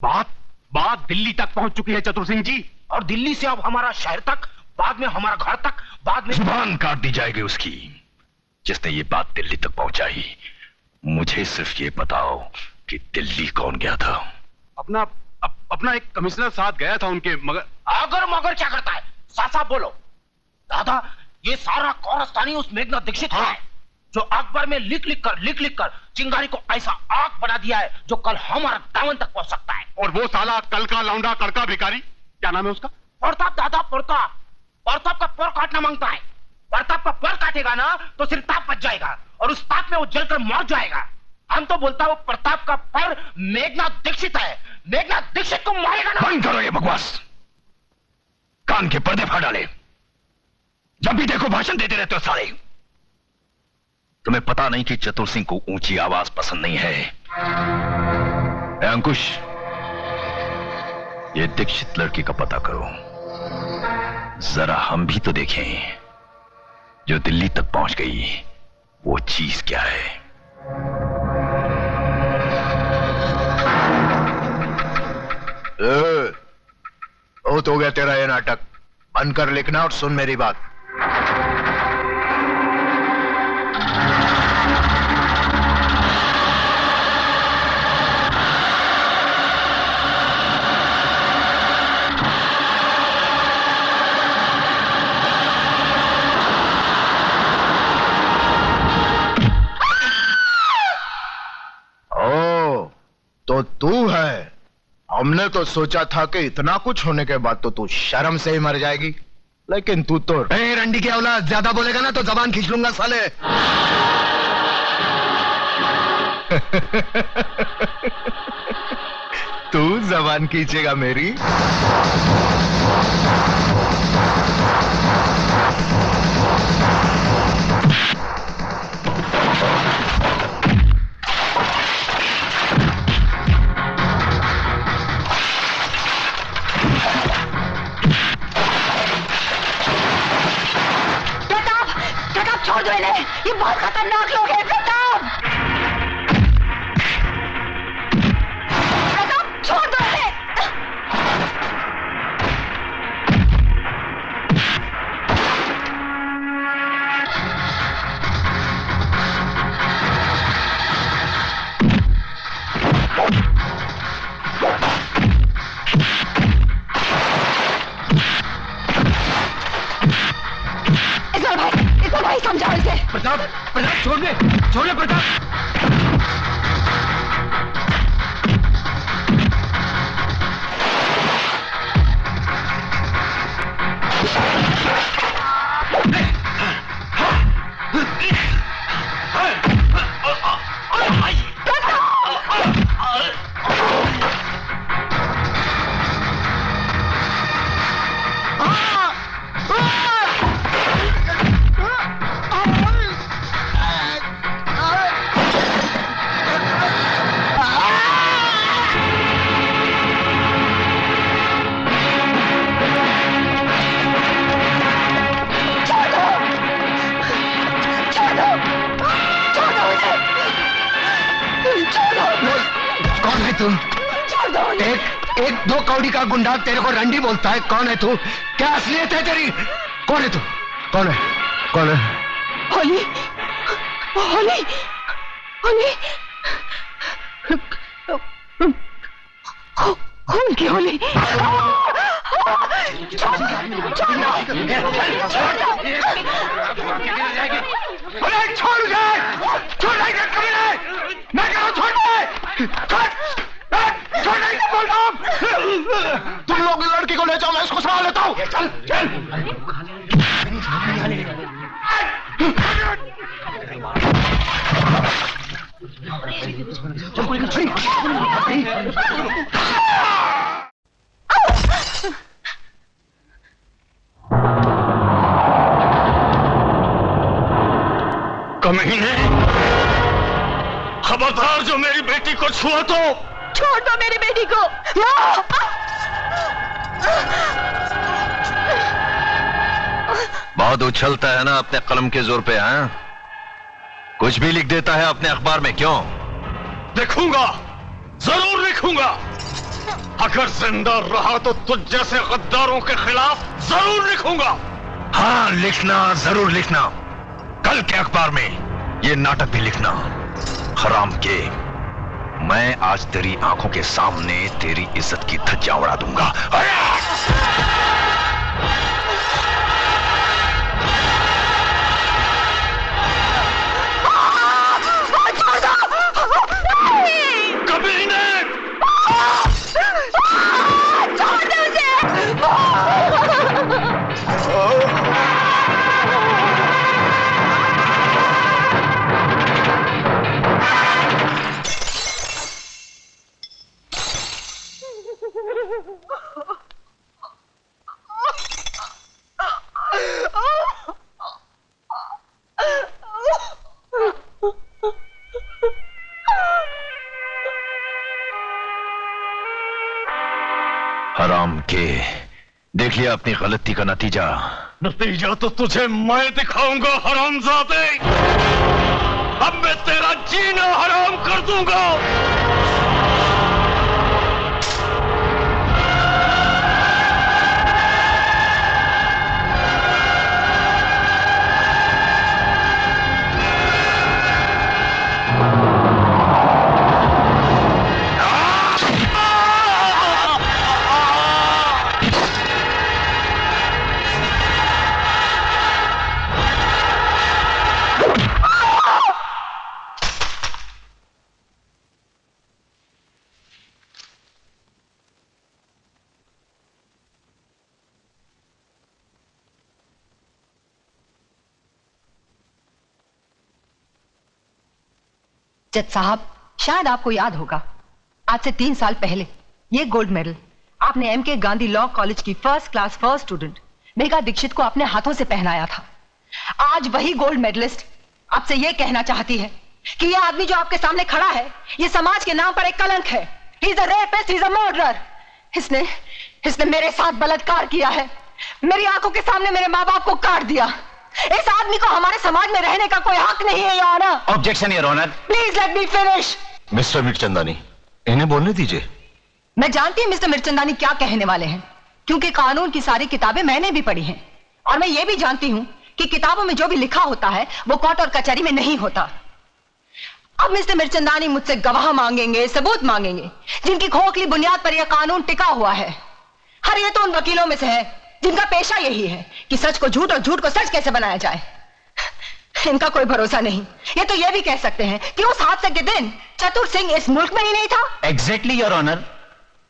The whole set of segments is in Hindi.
बात दिल्ली तक पहुंच चुकी है चतुर सिंह जी, और दिल्ली से अब हमारा शहर तक, बाद में हमारा घर तक, बाद में जुबान काट दी जाएगी उसकी जिसने ये बात दिल्ली तक पहुंचाई। मुझे सिर्फ ये बताओ कि दिल्ली कौन गया था? अपना एक कमिश्नर साथ गया था उनके, मगर अगर मगर क्या करता है? साफ साफ बोलो। दादा, ये सारा कारस्तानी उस मेघनाथ दीक्षित का है, जो अखबार में लिख लिख कर चिंगारी को ऐसा आग बना दिया है जो कल हमारा दामन तक पहुंच सकता है। और वो साला कल का लौंडा कड़का भिखारी, क्या नाम है उसका? प्रताप। दादा, प्रताप का पर काटना मांगता है। प्रताप का पर काटेगा ना तो सिर्फ ताप बच जाएगा, और उस ताप में वो जलकर मर जाएगा। हम तो बोलता वो प्रताप का पर मेघनाथ दीक्षित है, मेघनाथ दीक्षित को मारेगा ना। बंद करो ये बकवास, कान के पर्दे फाड़ डाले। जब भी देखो भाषण देते रहते हो साले। तुम्हें पता नहीं कि चतुर सिंह को ऊंची आवाज पसंद नहीं है? अंकुश, ये दीक्षित लड़की का पता करो, जरा हम भी तो देखें जो दिल्ली तक पहुंच गई वो चीज क्या है। बहुत हो गया तेरा ये नाटक, बंद कर लिखना और सुन मेरी बात। तो तू है? हमने तो सोचा था कि इतना कुछ होने के बाद तो तू शर्म से ही मर जाएगी, लेकिन तू तो रंडी की औलाद, ज्यादा बोलेगा ना तो जबान खींच लूंगा साले। तू जबान खींचेगा मेरी? छोड़ दो इन्हें, ये बहुत खतरनाक लोग हैं। प्रताप, छोड़ दो इन्हें। भाई समझाओ इसे। प्रताप, छोड़ दे प्रताप। एक दो कौड़ी का गुंडा तेरे को रंडी बोलता है? कौन है तू? क्या असलियत है तेरी? कौन है तू? कौन है? होली, होली, होली, खून की होली। छोड़ तुम लोग लड़की को ले जाओ, मैं इसको संभाल लेता हूँ। चल चल। कमीने, खबरदार जो मेरी बेटी को छुआ तो छोड़ दो मेरी बेटी को। बहुत उछलता है ना अपने कलम के जोर पे, हाँ? कुछ भी लिख देता है अपने अखबार में, क्यों? देखूंगा, जरूर लिखूंगा। अगर जिंदा रहा तो तुझ जैसे गद्दारों के खिलाफ जरूर लिखूंगा। हाँ, लिखना, जरूर लिखना। कल के अखबार में ये नाटक भी लिखना। हराम के, मैं आज तेरी आंखों के सामने तेरी इज्जत की धज्जियां उड़ा दूंगा। कभी नहीं। हराम के, देख लिया अपनी गलती का नतीजा। नतीजा तो तुझे मैं दिखाऊंगा हरामजादे। अब मैं तेरा जीना हराम कर दूंगा। जज साहब, शायद आपको याद होगा, आज से 3 साल पहले ये गोल्ड मेडल आपने एमके गांधी लॉ कॉलेज की first class first student Megha Dikshit को अपने हाथों से पहनाया था। आज वही गोल्ड मेडलिस्ट आपसे ये कहना चाहती है कि ये आदमी जो आपके सामने खड़ा है, ये समाज के नाम पर एक कलंक है। He is a rapist, he is a murderer. इसने मेरे साथ बलात्कार किया है, मेरी आंखों के सामने मेरे माँ बाप को काट दिया। इस आदमी को हमारे समाज में रहने का कोई हक नहीं है, your honour. Objection, your honour. Please let me finish. Mister Mirchandani, इन्हें बोलने दीजिए। मैं जानती हूं मिस्टर मिर्चंदानी क्या कहने वाले हैं, क्योंकि कानून की सारी किताबें मैंने भी पढ़ी हैं, और मैं ये भी जानती हूं कि किताबों में जो भी लिखा होता है वो कोर्ट और कचहरी में नहीं होता। अब मिस्टर मिर्चंदानी मुझसे गवाह मांगेंगे, सबूत मांगेंगे, जिनकी खोखली बुनियाद पर यह कानून टिका हुआ है। हर ये तो उन वकीलों में से है जिनका पेशा यही है कि सच को झूठ और झूठ को सच कैसे बनाया जाए। इनका कोई भरोसा नहीं। ये तो ये भी कह सकते हैं कि उस हादसे के दिन चतुर सिंह इस मुल्क में ही नहीं था। Exactly, your honour.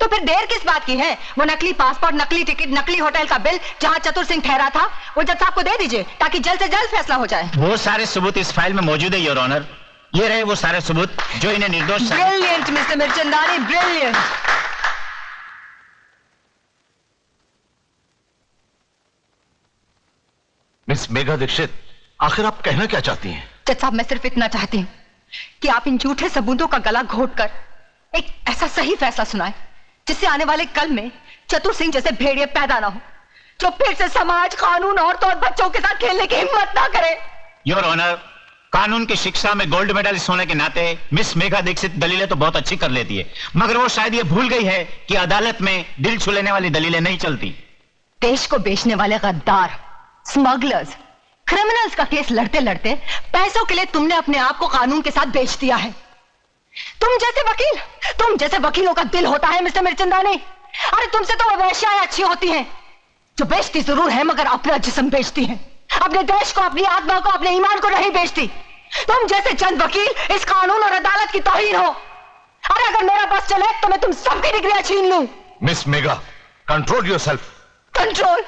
तो फिर देर किस बात की है? वो नकली पासपोर्ट, नकली टिकट, नकली होटल का बिल जहां चतुर सिंह ठहरा था, वो जज साहब को दे दीजिए ताकि जल्द से जल्द फैसला हो जाए। वो सारे सबूत इस फाइल में मौजूद है, योर ऑनर। ये रहे वो सारे सबूत जो इन्हें निर्दोष। Brilliant mister Mirchandani, brilliant. Miss Megha Dikshit, आखिर आप कहना क्या चाहती हैं? जज साहब, मैं सिर्फ इतना चाहती हूँ कि आप इन झूठे सबूतों का गला घोटकर एक ऐसा सही फैसला सुनाएं जिससे आने वाले कल में चतुर सिंह जैसे भेड़िए पैदा ना हो, जो फिर से समाज, कानून, औरतों और बच्चों के साथ खेलने की हिम्मत ना करे। योर ऑनर, कानून की शिक्षा में गोल्ड मेडलिस्ट होने के नाते मिस मेघा दीक्षित दलीलें तो बहुत अच्छी कर लेती है, मगर वो शायद ये भूल गई है कि अदालत में दिल छू लेने वाली दलीलें नहीं चलती। देश को बेचने वाले गद्दार, स्मगलर्स, क्रिमिनल्स का केस लड़ते लड़ते पैसों के लिए तुमने अपने आप को कानून के साथ बेच दिया है। तुम जैसे वकीलों का दिल होता है मिस्टर मिर्चंदानी। अरे तुमसे तो वो वेश्याएं अच्छी होती हैं जो बेचती जरूर है मगर अपना जिस्म बेचती हैं, अपने देश को, अपनी आत्मा को, अपने ईमान को नहीं बेचती। तुम जैसे चंद वकील इस कानून और अदालत की तौहीन हो। अरे अगर मेरा बस चले तो मैं तुम सबकी डिग्रियां छीन लूं। Miss Megha, control yourself. Control?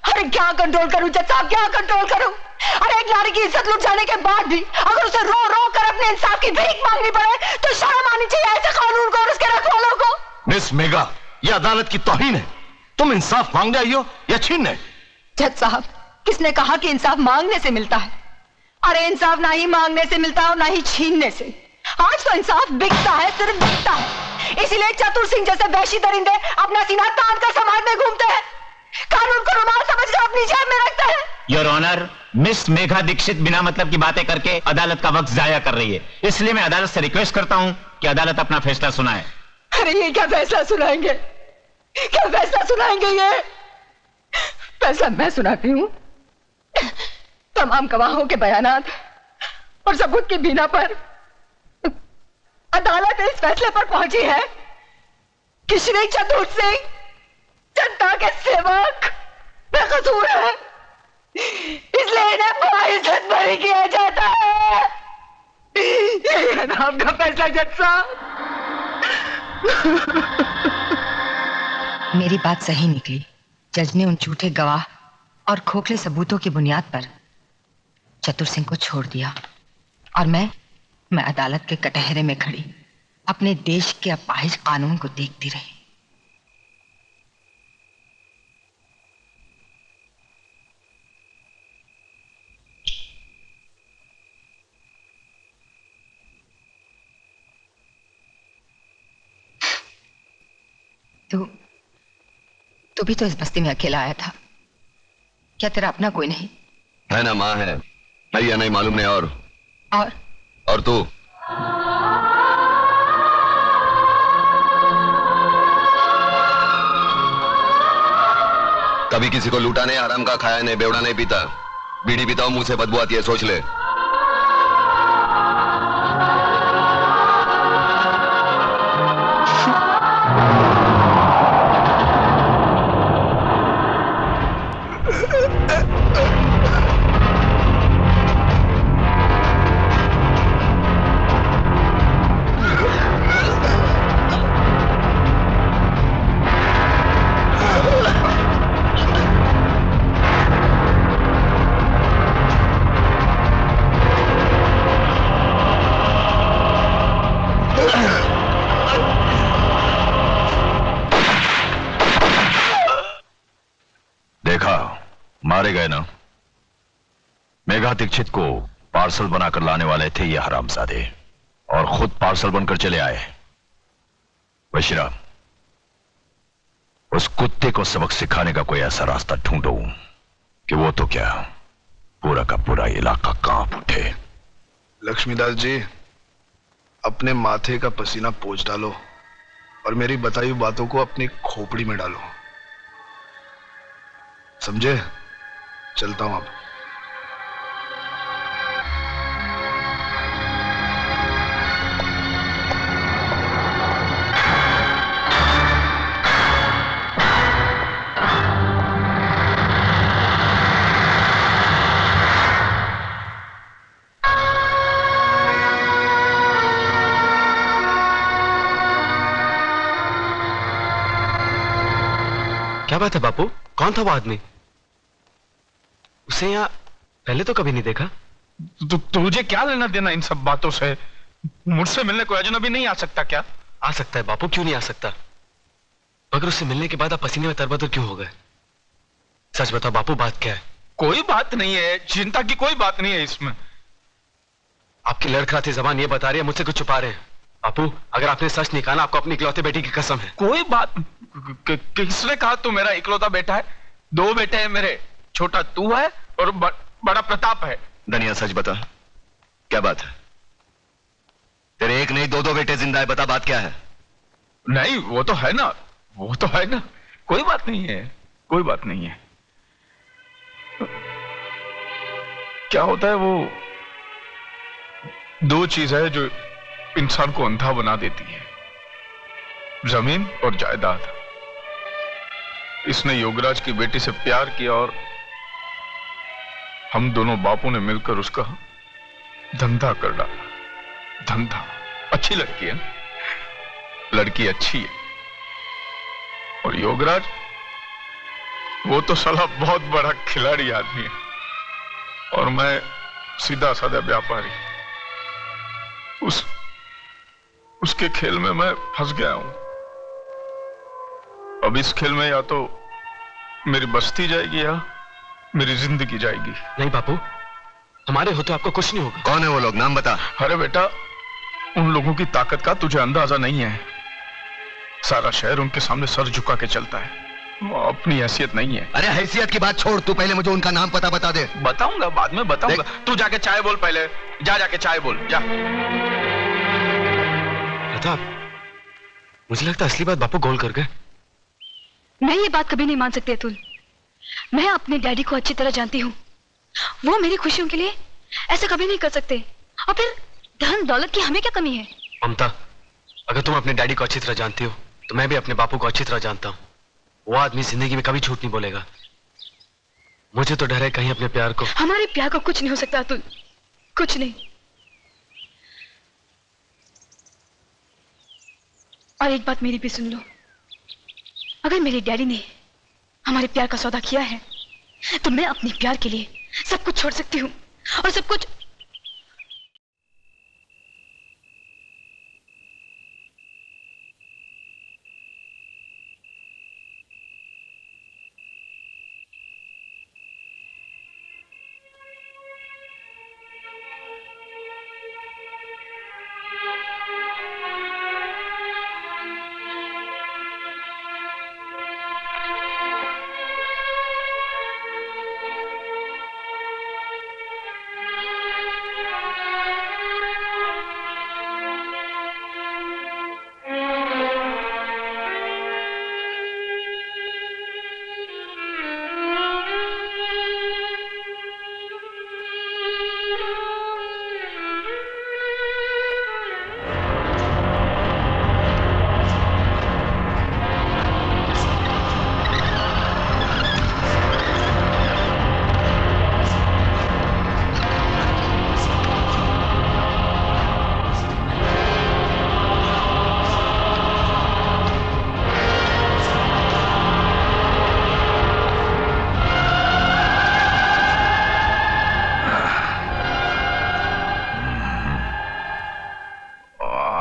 अरे क्या कंट्रोल करूं जज साहब, क्या कंट्रोल करूं? अरे एक नारी की इज्जत लुट जाने के बाद भी अगर उसे रो रो कर अपने इंसाफ की भीख मांगनी पड़े तो शर्म आनी चाहिए ऐसे कानून को और उसके रखवालों को। मिस मेघा, यह अदालत की तौहीन है। तुम इंसाफ मांगने आई हो या छीनने? जज साहब, किसने कहा कि इंसाफ मांगने से मिलता है? अरे इंसाफ ना ही मांगने से मिलता है और ना ही छीनने से। आज तो इंसाफ बिकता है, सिर्फ बिकता है। इसीलिए चतुर सिंह जैसे वैशी दरिंदे अपना सीना तान कर समाज में घूमते हैं, कानून को रुमाल समझकर अपनी जेब में रखते हैं। Your honour, miss Megha Dikshit बिना मतलब की बातें करके अदालत का वक्त जाया कर रही है, इसलिए मैं अदालत से रिक्वेस्ट करता हूं कि अदालत अपना फैसला सुनाए। अरे ये क्या फैसला सुनाएंगे? क्या फैसला सुनाएंगे ये? फैसला मैं सुनाती हूँ। तमाम गवाहों के बयानात और सबूत की बिना पर अदालत इस फैसले पर पहुंची है कि श्री चतुर सिंह जनता के सेवक बेकसूर है, इसलिए इन्हें बाइज्जत बरी किया जाता है। ये नाम का फैसला जज साहब। मेरी बात सही निकली। जज ने उन झूठे गवाह और खोखले सबूतों की बुनियाद पर चतुर सिंह को छोड़ दिया और मैं अदालत के कटहरे में खड़ी अपने देश के अपाहिज कानून को देखती रही। तू भी तो इस बस्ती में अकेला आया था, क्या तेरा अपना कोई नहीं? है ना, माँ है। मैं या नहीं मालूम नहीं। और तू? कभी किसी को लूटा नहीं, हराम का खाया नहीं, बेवड़ा नहीं पीता, बीड़ी पीता हूं, मुंह से बदबू आती है, सोच ले। मारे गए ना? मेघा दीक्षित को पार्सल बनाकर लाने वाले थे ये हरामजादे और खुद पार्सल बनकर चले आए। बशीरा, उस कुत्ते को सबक सिखाने का कोई ऐसा रास्ता ढूंढो कि वो तो क्या पूरा का पूरा इलाका कांप उठे। लक्ष्मीदास जी, अपने माथे का पसीना पोंछ डालो और मेरी बताई बातों को अपनी खोपड़ी में डालो, समझे? चलता हूं अब। क्या बात है बापू, कौन था वो आदमी? उसे यहाँ पहले तो कभी नहीं देखा। तुझे क्या लेना देना इन सब बातों से? मुझसे मिलने कोई अजनबी नहीं आ सकता क्या? आ सकता है बापू, क्यों नहीं आ सकता? मगर उससे मिलने के बाद आप पसीने में तरबतर क्यों हो गए? सच बताओ बापू, बात क्या है? कोई बात नहीं है, चिंता की कोई बात नहीं है इसमें। आपकी लड़खड़ाती जबान ये बता रही है मुझसे कुछ छुपा रहे हैं। बापू, अगर आपने सच नहीं कहा ना, आपको अपनी इकलौते बेटी की कसम है। कोई बात किसने कहा तू मेरा इकलौता बेटा है? 2 बेटे हैं मेरे, छोटा तू है और बड़ा प्रताप है। दनिया, सच बता, क्या बात है? तेरे एक नहीं 2 बेटे जिंदा है, बता बात क्या है? नहीं, वो तो है ना, वो तो है ना, कोई बात नहीं है, कोई बात नहीं है। क्या होता है, वो 2 चीज है जो इंसान को अंधा बना देती है, जमीन और जायदाद। इसने योगराज की बेटी से प्यार किया और हम दोनों बापों ने मिलकर उसका धंधा कर डाला। धंधा। अच्छी लड़की है, लड़की अच्छी है। और योगराज, वो तो साला बहुत बड़ा खिलाड़ी आदमी है और मैं सीधा साधा व्यापारी। उसके खेल में मैं फंस गया हूं। अब इस खेल में या तो मेरी बस्ती जाएगी या मेरी जिंदगी जाएगी। नहीं बापू, हमारे हो तो आपको कुछ नहीं होगा। कौन है वो लोग, नाम बता। अरे बेटा, उन लोगों की ताकत का तुझे अंदाजा नहीं है। सारा शहर उनके सामने सर झुका के चलता है, वो अपनी हैसियत नहीं है। अरे हैसियत की बात छोड़, तू पहले मुझे उनका नाम पता बता दे। बताऊंगा, बाद में बताऊंगा। तू जाके चाय बोल, पहले जाके चाय बोल, जा। प्रताप, मुझे लगता है असली बात बापू गोल कर गए। मैं ये बात कभी नहीं मान सकती अतुल। मैं अपने डैडी को अच्छी तरह जानती हूँ। वो मेरी खुशियों के लिए ऐसा कभी नहीं कर सकते। और फिर धन दौलत की हमें क्या कमी है? ममता, अगर तुम अपने डैडी को अच्छी तरह जानती हो तो मैं भी अपने बापू को अच्छी तरह जानता हूँ। वो आदमी जिंदगी में कभी झूठ नहीं बोलेगा। मुझे तो डर है कहीं अपने प्यार को। हमारे प्यार को कुछ नहीं हो सकता अतुल, कुछ नहीं। और एक बात मेरी भी सुन लो, अगर मेरे डैडी ने हमारे प्यार का सौदा किया है तो मैं अपने प्यार के लिए सब कुछ छोड़ सकती हूँ। और सब कुछ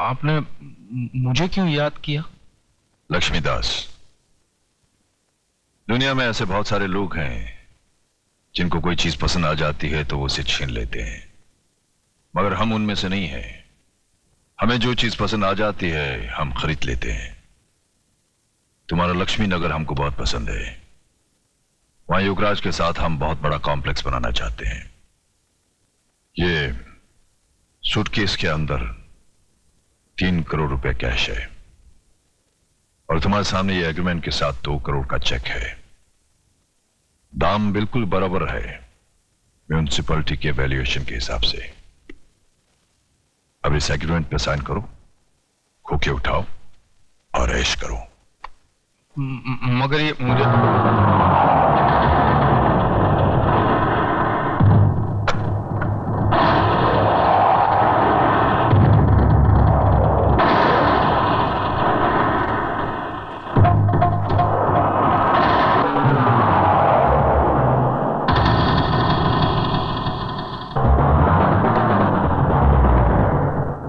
आपने मुझे क्यों याद किया? लक्ष्मीदास, दुनिया में ऐसे बहुत सारे लोग हैं जिनको कोई चीज पसंद आ जाती है तो वो उसे छीन लेते हैं, मगर हम उनमें से नहीं हैं। हमें जो चीज पसंद आ जाती है हम खरीद लेते हैं। तुम्हारा लक्ष्मी नगर हमको बहुत पसंद है। वहां युवराज के साथ हम बहुत बड़ा कॉम्प्लेक्स बनाना चाहते हैं। ये सूटकेस के अंदर 3 करोड़ रुपए कैश है और तुम्हारे सामने ये एग्रीमेंट के साथ 2 करोड़ का चेक है। दाम बिल्कुल बराबर है म्यूनिसिपैलिटी के वैल्यूएशन के हिसाब से। अब इस एग्रीमेंट पे साइन करो, खोके उठाओ और ऐश करो। मगर ये मुझे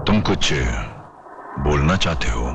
तुम कुछ बोलना चाहते हो?